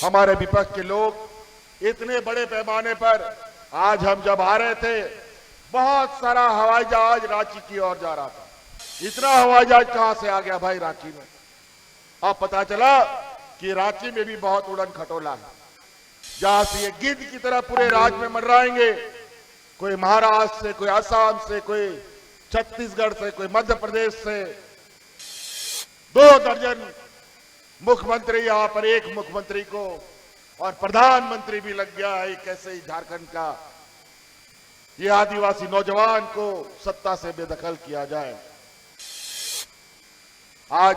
हमारे विपक्ष के लोग इतने बड़े पैमाने पर आज हम जब आ रहे थे, बहुत सारा हवाई जहाज रांची की ओर जा रहा था। इतना हवाई जहाज कहां से आ गया भाई रांची में? अब पता चला कि रांची में भी बहुत उड़न खटोला है, जहां से ये गिद्ध की तरह पूरे राज्य में मंडराएंगे। कोई महाराष्ट्र से, कोई असम से, कोई छत्तीसगढ़ से, कोई मध्य प्रदेश से। 2 दर्जन मुख्यमंत्री यहां पर एक मुख्यमंत्री को और प्रधानमंत्री भी लग गया है। कैसे ही झारखंड का ये आदिवासी नौजवान को सत्ता से बेदखल किया जाए। आज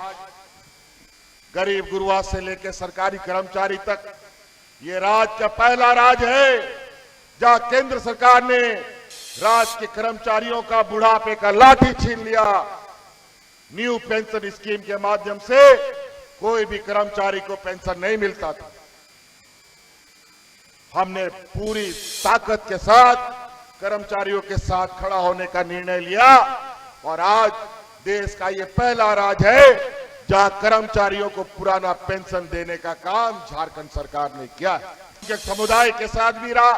गरीब गुरुआ से लेकर सरकारी कर्मचारी तक ये राज्य का पहला राज्य है जहां केंद्र सरकार ने राज्य के कर्मचारियों का बुढ़ापे का लाठी छीन लिया। न्यू पेंशन स्कीम के माध्यम से कोई भी कर्मचारी को पेंशन नहीं मिलता था। हमने पूरी ताकत के साथ कर्मचारियों के साथ खड़ा होने का निर्णय लिया और आज देश का ये पहला राज्य है जहां कर्मचारियों को पुराना पेंशन देने का काम झारखंड सरकार ने किया है। उनके समुदाय के साथ भी रहा,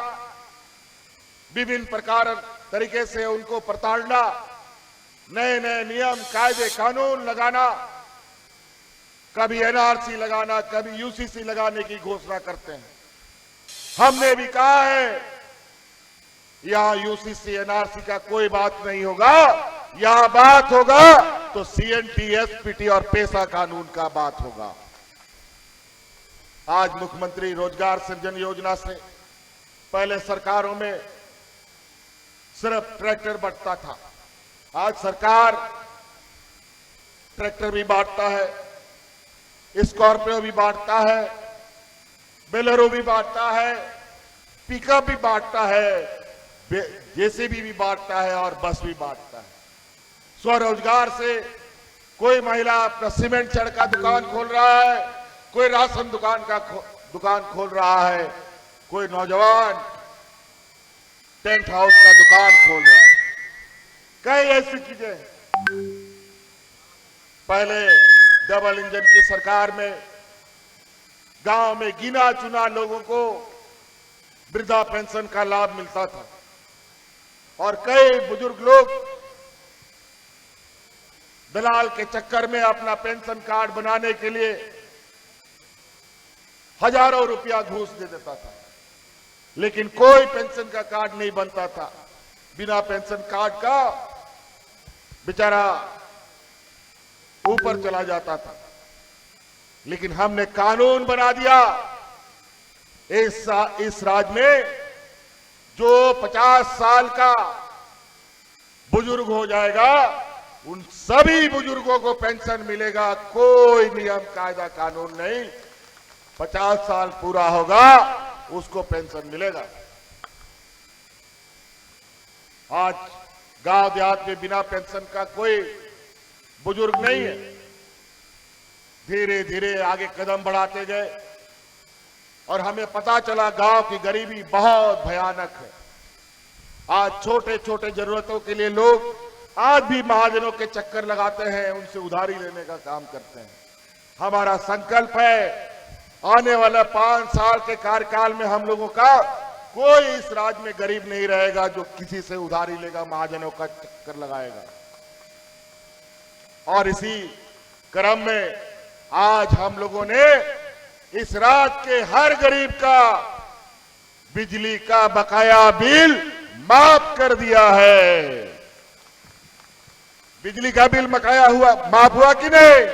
विभिन्न प्रकार तरीके से उनको प्रताड़ना, नए नए नियम कायदे कानून लगाना, कभी एनआरसी लगाना, कभी यूसीसी लगाने की घोषणा करते हैं। हमने भी कहा है यहां यूसीसी एनआरसी का कोई बात नहीं होगा, यहां बात होगा तो सीएनटी, एसपीटी और पेशा कानून का बात होगा। आज मुख्यमंत्री रोजगार सृजन योजना से पहले सरकारों में सिर्फ ट्रैक्टर बंटता था, आज सरकार ट्रैक्टर भी बांटता है, स्कॉर्पियो भी बांटता है, बेलेरो भी बांटता है, पिकअप भी बांटता है, जेसीबी भी बांटता है और बस भी बांटता है। स्वरोजगार से कोई महिला अपना सीमेंट छड़ का दुकान खोल रहा है, कोई राशन दुकान खोल रहा है, कोई नौजवान टेंट हाउस का दुकान खोल रहा है। कई ऐसी चीजें पहले डबल इंजन की सरकार में गांव में गिना चुना लोगों को वृद्धा पेंशन का लाभ मिलता था और कई बुजुर्ग लोग दलाल के चक्कर में अपना पेंशन कार्ड बनाने के लिए हजारों रुपया घूस दे देता था, लेकिन कोई पेंशन का कार्ड नहीं बनता था। बिना पेंशन कार्ड का बेचारा ऊपर चला जाता था। लेकिन हमने कानून बना दिया, इस राज्य में जो 50 साल का बुजुर्ग हो जाएगा उन सभी बुजुर्गों को पेंशन मिलेगा। कोई नियम कायदा कानून नहीं, 50 साल पूरा होगा उसको पेंशन मिलेगा। आज गांव देहात में बिना पेंशन का कोई बुजुर्ग नहीं है। धीरे धीरे आगे कदम बढ़ाते गए और हमें पता चला गांव की गरीबी बहुत भयानक है। आज छोटे छोटे जरूरतों के लिए लोग आज भी महाजनों के चक्कर लगाते हैं, उनसे उधारी लेने का काम करते हैं। हमारा संकल्प है आने वाला 5 साल के कार्यकाल में हम लोगों का कोई इस राज्य में गरीब नहीं रहेगा जो किसी से उधारी लेगा, महाजनों का चक्कर लगाएगा। और इसी क्रम में आज हम लोगों ने इस राज्य के हर गरीब का बिजली का बकाया बिल माफ कर दिया है। बिजली का बिल माफ हुआ कि नहीं?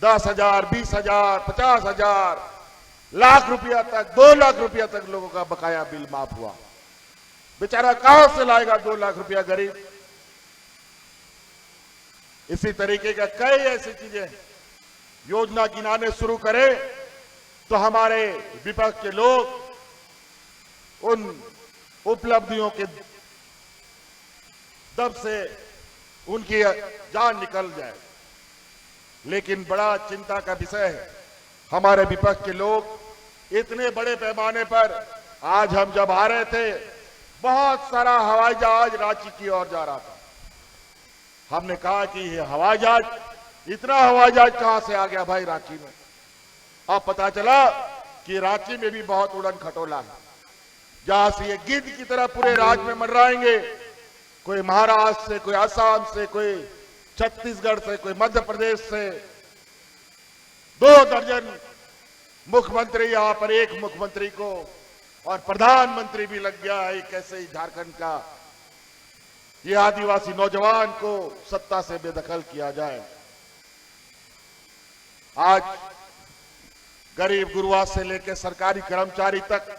10,000, 20,000, 50,000, लाख रुपया तक, 2 लाख रुपया तक लोगों का बकाया बिल माफ हुआ। बेचारा कहां से लाएगा 2 लाख रुपया गरीब? इसी तरीके का कई ऐसी चीजें योजना गिनाने शुरू करें तो हमारे विपक्ष के लोग उन उपलब्धियों के दब से उनकी जान निकल जाए। लेकिन बड़ा चिंता का विषय है, हमारे विपक्ष के लोग इतने बड़े पैमाने पर आज हम जब आ रहे थे, बहुत सारा हवाई जहाज रांची की ओर जा रहा था। हमने कहा कि ये हवाई जहाज, इतना हवाई जहाज कहां से आ गया भाई रांची में? अब पता चला कि रांची में भी बहुत उड़न खटोला है, जहां से ये गिद्ध की तरह पूरे राज्य में मंडराएंगे। कोई महाराष्ट्र से, कोई असम से, कोई छत्तीसगढ़ से, कोई मध्य प्रदेश से। 2 दर्जन मुख्यमंत्री यहां पर, एक मुख्यमंत्री को और प्रधानमंत्री भी लग गया है। कैसे ही झारखंड का ये आदिवासी नौजवान को सत्ता से बेदखल किया जाए। आज गरीब गुरुआ से लेकर सरकारी कर्मचारी तक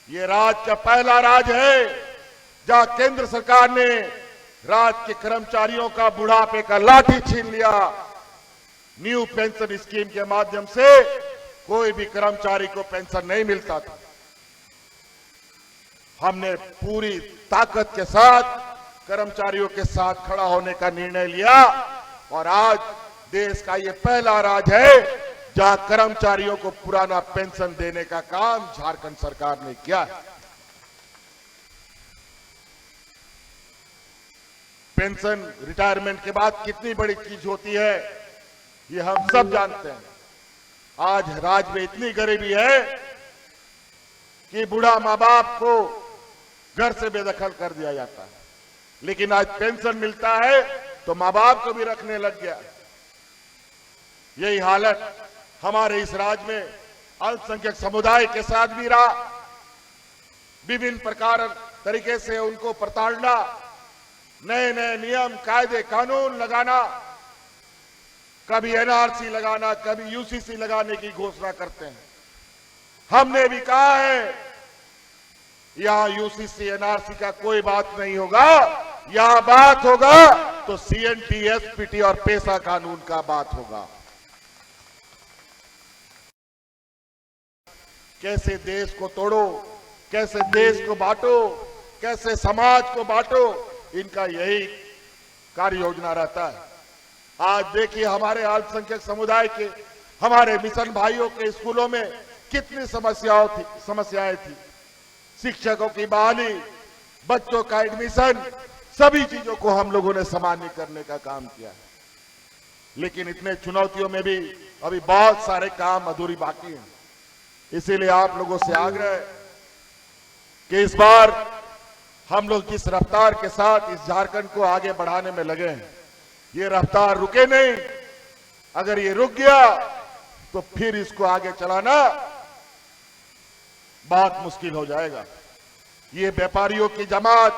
ये राज्य का पहला राज्य है जहां केंद्र सरकार ने राज्य के कर्मचारियों का बुढ़ापे का लाठी छीन लिया। न्यू पेंशन स्कीम के माध्यम से कोई भी कर्मचारी को पेंशन नहीं मिलता था। हमने पूरी ताकत के साथ कर्मचारियों के साथ खड़ा होने का निर्णय लिया और आज देश का ये पहला राज्य है जहां कर्मचारियों को पुराना पेंशन देने का काम झारखंड सरकार ने किया है। पेंशन रिटायरमेंट के बाद कितनी बड़ी चीज होती है ये हम सब जानते हैं। आज राज्य में इतनी गरीबी है कि बूढ़ा मां बाप को घर से बेदखल कर दिया जाता है, लेकिन आज पेंशन मिलता है तो मां बाप को भी रखने लग गया। यही हालत हमारे इस राज्य में अल्पसंख्यक समुदाय के साथ भी रहा। विभिन्न प्रकार तरीके से उनको प्रताड़ना, नए नए नियम कायदे कानून लगाना, कभी एनआरसी लगाना, कभी यूसीसी लगाने की घोषणा करते हैं। हमने भी कहा है यहां यूसीसी एनआरसी का कोई बात नहीं होगा, यहां बात होगा तो सीएनटी, एसपीटी और पेशा कानून का बात होगा। कैसे देश को तोड़ो, कैसे देश को बांटो, कैसे समाज को बांटो, इनका यही कार्य योजना रहता है। आज देखिए हमारे अल्पसंख्यक समुदाय के, हमारे मिशन भाइयों के स्कूलों में कितनी समस्याएं थी। शिक्षकों की बहाली, बच्चों का एडमिशन, सभी चीजों को हम लोगों ने सामान्य करने का काम किया है। लेकिन इतने चुनौतियों में भी अभी बहुत सारे काम अधूरी बाकी हैं। इसीलिए आप लोगों से आग्रह है कि इस बार हम लोग जिस रफ्तार के साथ इस झारखंड को आगे बढ़ाने में लगे हैं, ये रफ्तार रुके नहीं। अगर ये रुक गया तो फिर इसको आगे चलाना बहुत मुश्किल हो जाएगा। ये व्यापारियों की जमात,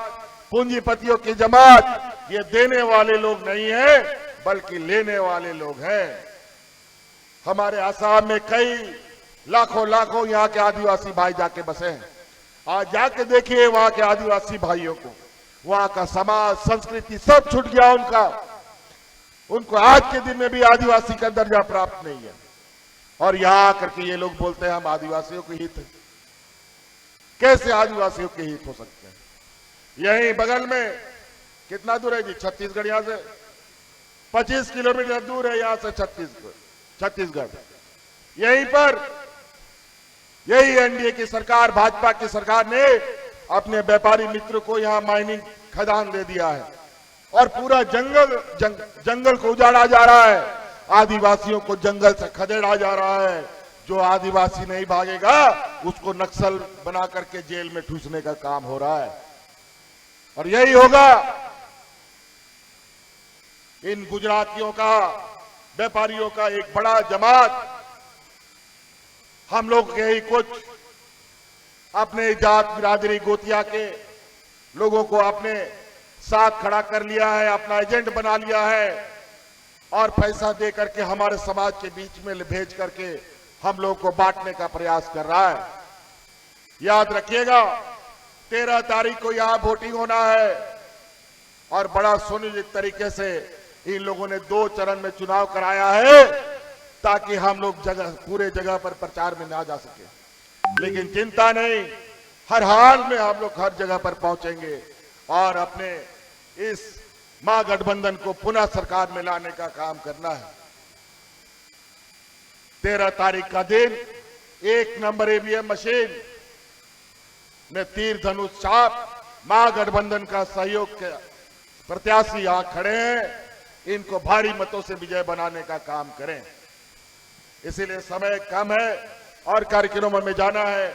पूंजीपतियों की जमात, ये देने वाले लोग नहीं है बल्कि लेने वाले लोग हैं। हमारे आसाम में कई लाखों यहाँ के आदिवासी भाई जाके बसे हैं। आज जाके देखिए वहां के आदिवासी भाइयों को, वहां का समाज, संस्कृति सब छूट गया उनको आज के दिन में भी आदिवासी का दर्जा प्राप्त नहीं है। और यहां आकर के ये लोग बोलते हैं हम आदिवासियों के हित है। कैसे आदिवासियों के हित हो सकते हैं? यहीं बगल में कितना दूर है जी? छत्तीसगढ़ यहां से 25 किलोमीटर दूर है, यहां से छत्तीसगढ़। यहीं पर यही एनडीए की सरकार, भाजपा की सरकार ने अपने व्यापारी मित्र को यहां माइनिंग खदान दे दिया है और पूरा जंगल को उजाड़ा जा रहा है। आदिवासियों को जंगल से खदेड़ा जा रहा है। जो आदिवासी नहीं भागेगा उसको नक्सल बना करके जेल में ठूसने का काम हो रहा है। और यही होगा इन गुजरातियों का, व्यापारियों का एक बड़ा जमात हम लोग यही कुछ अपने जात बिरादरी गोतिया के लोगों को अपने साथ खड़ा कर लिया है, अपना एजेंट बना लिया है और पैसा दे करके हमारे समाज के बीच में भेज करके हम लोग को बांटने का प्रयास कर रहा है। याद रखिएगा 13 तारीख को यहां वोटिंग होना है और बड़ा सुनिश्चित तरीके से इन लोगों ने 2 चरण में चुनाव कराया है ताकि हम लोग पूरे जगह पर प्रचार में ना जा सके। लेकिन चिंता नहीं, हर हाल में हम लोग हर जगह पर पहुंचेंगे और अपने इस महागठबंधन को पुनः सरकार में लाने का काम करना है। 13 तारीख का दिन 1 नंबर ईवीएम मशीन में तीर धनुष छाप महागठबंधन का सहयोग के प्रत्याशी यहां खड़े हैं, इनको भारी मतों से विजय बनाने का काम करें। इसीलिए समय कम है और कार्यक्रमों में जाना है।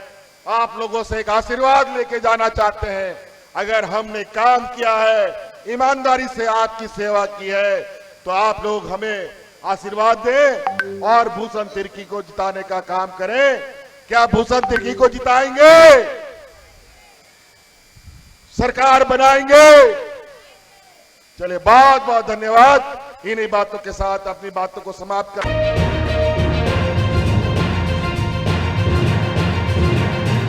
आप लोगों से एक आशीर्वाद लेके जाना चाहते हैं। अगर हमने काम किया है, ईमानदारी से आपकी सेवा की है, तो आप लोग हमें आशीर्वाद दें और भूषण तिर्की को जिताने का काम करें। क्या भूषण तिर्की को जिताएंगे? सरकार बनाएंगे? चलिए, बहुत बहुत धन्यवाद। इन्हीं बातों के साथ अपनी बातों को समाप्त कर